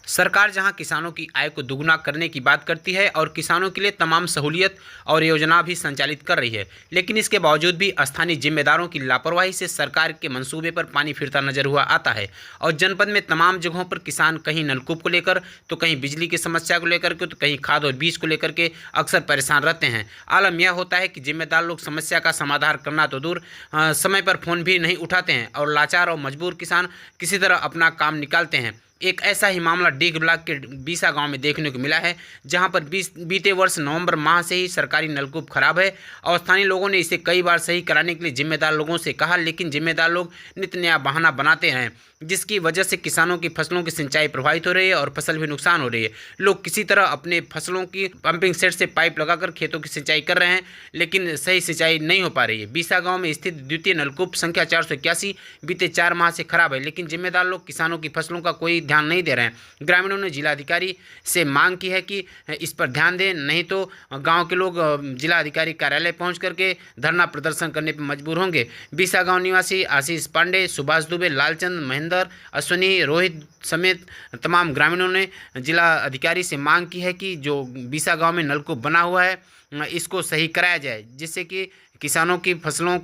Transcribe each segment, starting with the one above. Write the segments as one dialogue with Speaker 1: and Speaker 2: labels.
Speaker 1: सरकार जहां किसानों की आय को दुगुना करने की बात करती है और किसानों के लिए तमाम सहूलियत और योजना भी संचालित कर रही है, लेकिन इसके बावजूद भी स्थानीय जिम्मेदारों की लापरवाही से सरकार के मंसूबे पर पानी फिरता नजर हुआ आता है। और जनपद में तमाम जगहों पर किसान कहीं नलकूप को लेकर, तो कहीं बिजली की समस्या को लेकर के, तो कहीं खाद और बीज को लेकर के अक्सर परेशान रहते हैं। आलम यह होता है कि जिम्मेदार लोग समस्या का समाधान करना तो दूर, समय पर फ़ोन भी नहीं उठाते हैं और लाचार और मजबूर किसान किसी तरह अपना काम निकालते हैं। एक ऐसा ही मामला डीग ब्लॉक के बीसा गांव में देखने को मिला है, जहां पर बीते वर्ष नवंबर माह से ही सरकारी नलकूप खराब है और स्थानीय लोगों ने इसे कई बार सही कराने के लिए जिम्मेदार लोगों से कहा, लेकिन जिम्मेदार लोग नित नया बहाना बनाते हैं, जिसकी वजह से किसानों की फसलों की सिंचाई प्रभावित हो रही है और फसल भी नुकसान हो रही है। लोग किसी तरह अपने फसलों की पंपिंग सेट से पाइप लगाकर खेतों की सिंचाई कर रहे हैं, लेकिन सही सिंचाई नहीं हो पा रही है। बीसा गांव में स्थित द्वितीय नलकूप संख्या 481 बीते 4 माह से खराब है, लेकिन जिम्मेदार लोग किसानों की फसलों का कोई ध्यान नहीं दे रहे हैं। ग्रामीणों ने जिलाधिकारी से मांग की है कि इस पर ध्यान दें, नहीं तो गाँव के लोग जिलाधिकारी कार्यालय पहुँच करके धरना प्रदर्शन करने पर मजबूर होंगे। बीसा गाँव निवासी आशीष पांडे, सुभाष दुबे, लालचंद, महेंद्र, अश्विनी, रोहित समेत तमाम ग्रामीणों ने जिला अधिकारी से मांग की है कि जो बीसा गांव में नलकूप बना हुआ है इसको सही कराया जाए, जिससे कि किसानों की फसलों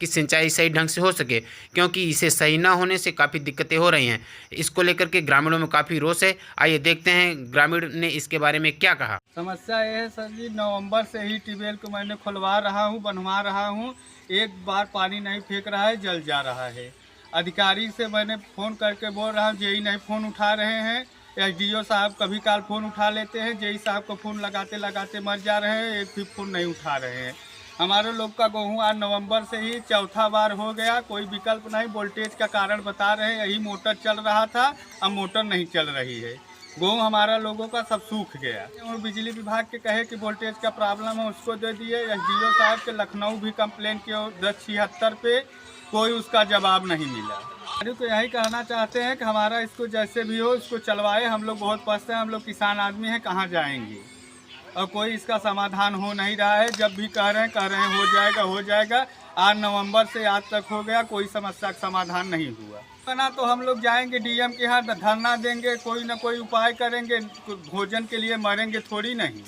Speaker 1: की सिंचाई सही ढंग से हो सके, क्योंकि इसे सही ना होने से काफ़ी दिक्कतें हो रही हैं। इसको लेकर के ग्रामीणों में काफ़ी रोष है। आइए देखते हैं ग्रामीण ने इसके बारे में क्या कहा।
Speaker 2: समस्या ये है सर जी, नवंबर से ही ट्यूबवेल को मैंने खुलवा रहा हूँ, बनवा रहा हूँ, एक बार पानी नहीं फेंक रहा है, जल जा रहा है। अधिकारी से मैंने फ़ोन करके बोल रहा हूँ, जेई नहीं फ़ोन उठा रहे हैं। एसडीओ साहब कभी काल फ़ोन उठा लेते हैं, जेई साहब को फ़ोन लगाते लगाते मर जा रहे हैं, एक भी फ़ोन नहीं उठा रहे हैं। हमारे लोग का गेहूँ आज नवंबर से ही चौथा बार हो गया, कोई विकल्प नहीं। वोल्टेज का कारण बता रहे हैं, यही मोटर चल रहा था, अब मोटर नहीं चल रही है। गेहूँ हमारा लोगों का सब सूख गया और बिजली विभाग के कहे कि वोल्टेज का प्रॉब्लम है, उसको दे दिए। एसडीओ साहब के लखनऊ भी कंप्लेन किया 1076 पे, कोई उसका जवाब नहीं मिला। तो यही कहना चाहते हैं कि हमारा इसको जैसे भी हो इसको चलवाए। हम लोग बहुत पस्त हैं, हम लोग किसान आदमी हैं, कहाँ जाएंगे और कोई इसका समाधान हो नहीं रहा है। जब भी कह रहे हैं हो जाएगा हो जाएगा। आज नवंबर से आज तक हो गया, कोई समस्या का समाधान नहीं हुआ। ना तो हम लोग जाएंगे डीएम के यहाँ धरना देंगे, कोई ना कोई उपाय करेंगे, भोजन के लिए मरेंगे थोड़ी नहीं।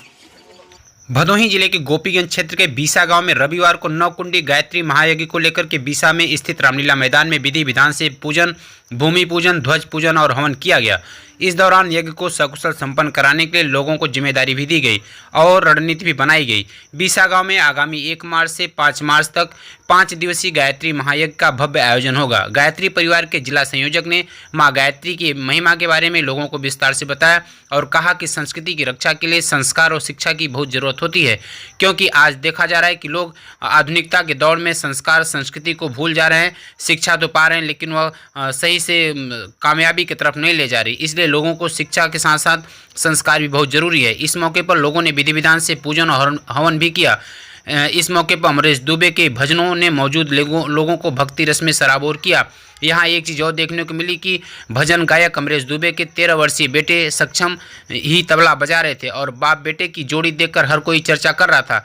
Speaker 1: भदोही जिले के गोपीगंज क्षेत्र के बीसा गांव में रविवार को नवकुंडी गायत्री महायज्ञ को लेकर के बीसा में स्थित रामलीला मैदान में विधि विधान से पूजन, भूमि पूजन, ध्वज पूजन और हवन किया गया। इस दौरान यज्ञ को सकुशल संपन्न कराने के लिए लोगों को जिम्मेदारी भी दी गई और रणनीति भी बनाई गई। बीसा गांव में आगामी 1 मार्च से 5 मार्च तक 5 दिवसीय गायत्री महायज्ञ का भव्य आयोजन होगा। गायत्री परिवार के जिला संयोजक ने मां गायत्री की महिमा के बारे में लोगों को विस्तार से बताया और कहा कि संस्कृति की रक्षा के लिए संस्कार और शिक्षा की बहुत ज़रूरत होती है, क्योंकि आज देखा जा रहा है कि लोग आधुनिकता के दौर में संस्कार संस्कृति को भूल जा रहे हैं। शिक्षा तो पा रहे हैं, लेकिन वह सही से कामयाबी की तरफ नहीं ले जा रही। इसलिए लोगों को शिक्षा के साथ साथ संस्कार भी बहुत जरूरी है। इस मौके पर लोगों ने विधि विधान से पूजन और हवन भी किया। इस मौके पर अमरेश दुबे के भजनों ने मौजूद लोगों को भक्ति रस में सराबोर किया। यहाँ एक चीज़ और देखने को मिली कि भजन गायक अमरेश दुबे के 13 वर्षीय बेटे सक्षम ही तबला बजा रहे थे और बाप बेटे की जोड़ी देखकर हर कोई चर्चा कर रहा था।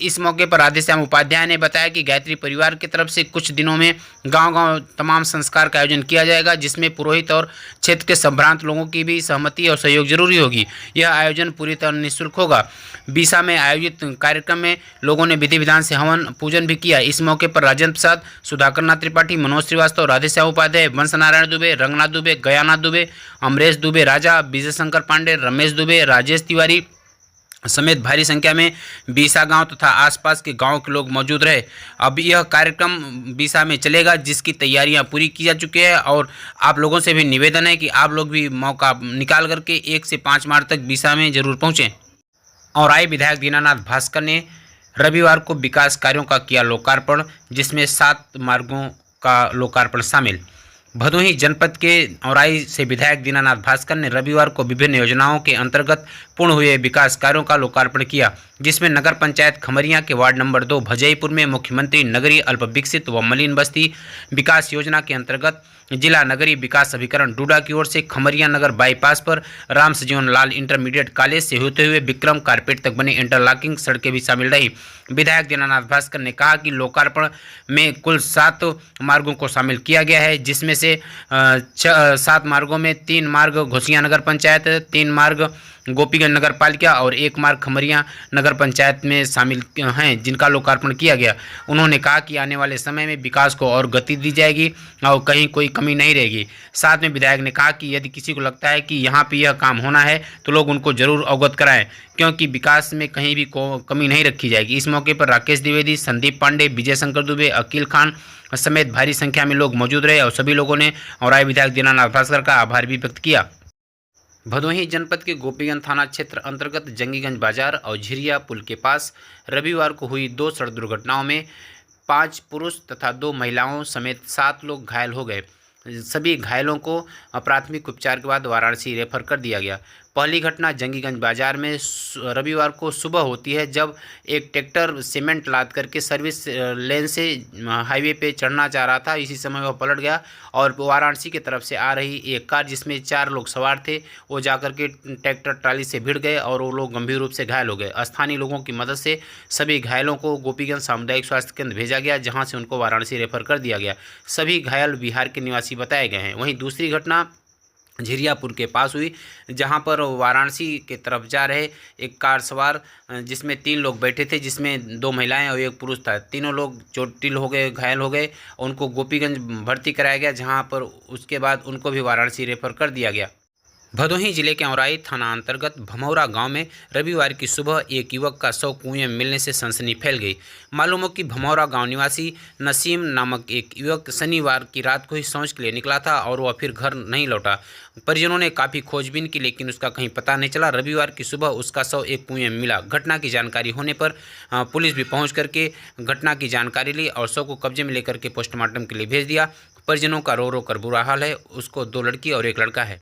Speaker 1: इस मौके पर राधेश्याम उपाध्याय ने बताया कि गायत्री परिवार की तरफ से कुछ दिनों में गांव-गांव तमाम संस्कार का आयोजन किया जाएगा, जिसमें पुरोहित और क्षेत्र के संभ्रांत लोगों की भी सहमति और सहयोग जरूरी होगी। यह आयोजन पूरी तरह निःशुल्क होगा। बीसा में आयोजित कार्यक्रम में लोगों ने विधि विधान से हवन पूजन भी किया। इस मौके पर राजेंद्र प्रसाद, सुधाकर नाथ त्रिपाठी, मनोज श्रीवास्तव, राधेश्याम उपाध्याय, वंश नारायण दुबे, रंगनाथ दुबे, गयानाथ दुबे, अमरेश दुबे राजा, विजय शंकर पांडे, रमेश दुबे, राजेश तिवारी समेत भारी संख्या में बीसा गांव तथा आसपास के गांव के लोग मौजूद रहे। अब यह कार्यक्रम बीसा में चलेगा, जिसकी तैयारियां पूरी की जा चुकी है और आप लोगों से भी निवेदन है कि आप लोग भी मौका निकाल करके 1 से 5 मार्च तक बीसा में जरूर पहुँचें। और आए विधायक दीनानाथ भास्कर ने रविवार को विकास कार्यों का किया लोकार्पण, जिसमें 7 मार्गों का लोकार्पण शामिल। भदोही जनपद के औराई से विधायक दीनानाथ भास्कर ने रविवार को विभिन्न योजनाओं के अंतर्गत पूर्ण हुए विकास कार्यों का लोकार्पण किया, जिसमें नगर पंचायत खमरिया के वार्ड नंबर 2 भजईपुर में मुख्यमंत्री नगरीय अल्प विकसित व मलिन बस्ती विकास योजना के अंतर्गत जिला नगरीय विकास अभिकरण डूडा की ओर से खमरिया नगर बाईपास पर राम सजीवन लाल इंटरमीडिएट कॉलेज से होते हुए विक्रम कारपेट तक बनी इंटरलॉकिंग सड़कें भी शामिल रही। विधायक दीनानाथ भास्कर ने कहा कि लोकार्पण में कुल 7 मार्गों को शामिल किया गया है, जिसमें से 7 मार्गों में 3 मार्ग घोसिया नगर पंचायत, 3 मार्ग गोपीगंज नगर पालिका और 1 मार्ग खमरिया नगर पंचायत में शामिल हैं, जिनका लोकार्पण किया गया। उन्होंने कहा कि आने वाले समय में विकास को और गति दी जाएगी और कहीं कोई कमी नहीं रहेगी। साथ में विधायक ने कहा कि यदि किसी को लगता है कि यहाँ पे यह काम होना है तो लोग उनको जरूर अवगत कराएं, क्योंकि विकास में कहीं भी कमी नहीं रखी जाएगी। इस मौके पर राकेश द्विवेदी, संदीप पांडे, विजय शंकर दुबे, अकील खान समेत भारी संख्या में लोग मौजूद रहे और सभी लोगों ने और विधायक दीनानाथ भास्कर का आभार भी व्यक्त किया। भदोही जनपद के गोपीगंज थाना क्षेत्र अंतर्गत जंगीगंज बाजार और झिरिया पुल के पास रविवार को हुई 2 सड़क दुर्घटनाओं में 5 पुरुष तथा 2 महिलाओं समेत 7 लोग घायल हो गए। सभी घायलों को प्राथमिक उपचार के बाद वाराणसी रेफर कर दिया गया। पहली घटना जंगीगंज बाजार में रविवार को सुबह होती है, जब एक ट्रैक्टर सीमेंट लाद करके सर्विस लेन से हाईवे पे चढ़ना चाह रहा था। इसी समय वह पलट गया और वाराणसी की तरफ से आ रही एक कार जिसमें 4 लोग सवार थे, वो जाकर के ट्रैक्टर ट्राली से भिड़ गए और वो लोग गंभीर रूप से घायल हो गए। स्थानीय लोगों की मदद से सभी घायलों को गोपीगंज सामुदायिक स्वास्थ्य केंद्र भेजा गया, जहाँ से उनको वाराणसी रेफर कर दिया गया। सभी घायल बिहार के निवासी बताए गए हैं। वहीं दूसरी घटना झिरियापुर के पास हुई, जहां पर वाराणसी के तरफ जा रहे एक कार सवार जिसमें 3 लोग बैठे थे, जिसमें 2 महिलाएं और 1 पुरुष था। तीनों लोग चोटिल हो गए, घायल हो गए। उनको गोपीगंज भर्ती कराया गया, जहां पर उसके बाद उनको भी वाराणसी रेफर कर दिया गया। भदोही जिले के औराई थाना अंतर्गत भमौरा गांव में रविवार की सुबह एक युवक का शव कुएं में मिलने से सनसनी फैल गई। मालूम हो कि भमौरा गांव निवासी नसीम नामक एक युवक शनिवार की रात को ही शौच के लिए निकला था और वह फिर घर नहीं लौटा। परिजनों ने काफ़ी खोजबीन की, लेकिन उसका कहीं पता नहीं चला। रविवार की सुबह उसका शव एक कुएं में मिला। घटना की जानकारी होने पर पुलिस भी पहुँच करके घटना की जानकारी ली और शव को कब्जे में लेकर के पोस्टमार्टम के लिए भेज दिया। परिजनों का रो रो कर बुरा हाल है। उसको 2 लड़की और 1 लड़का है।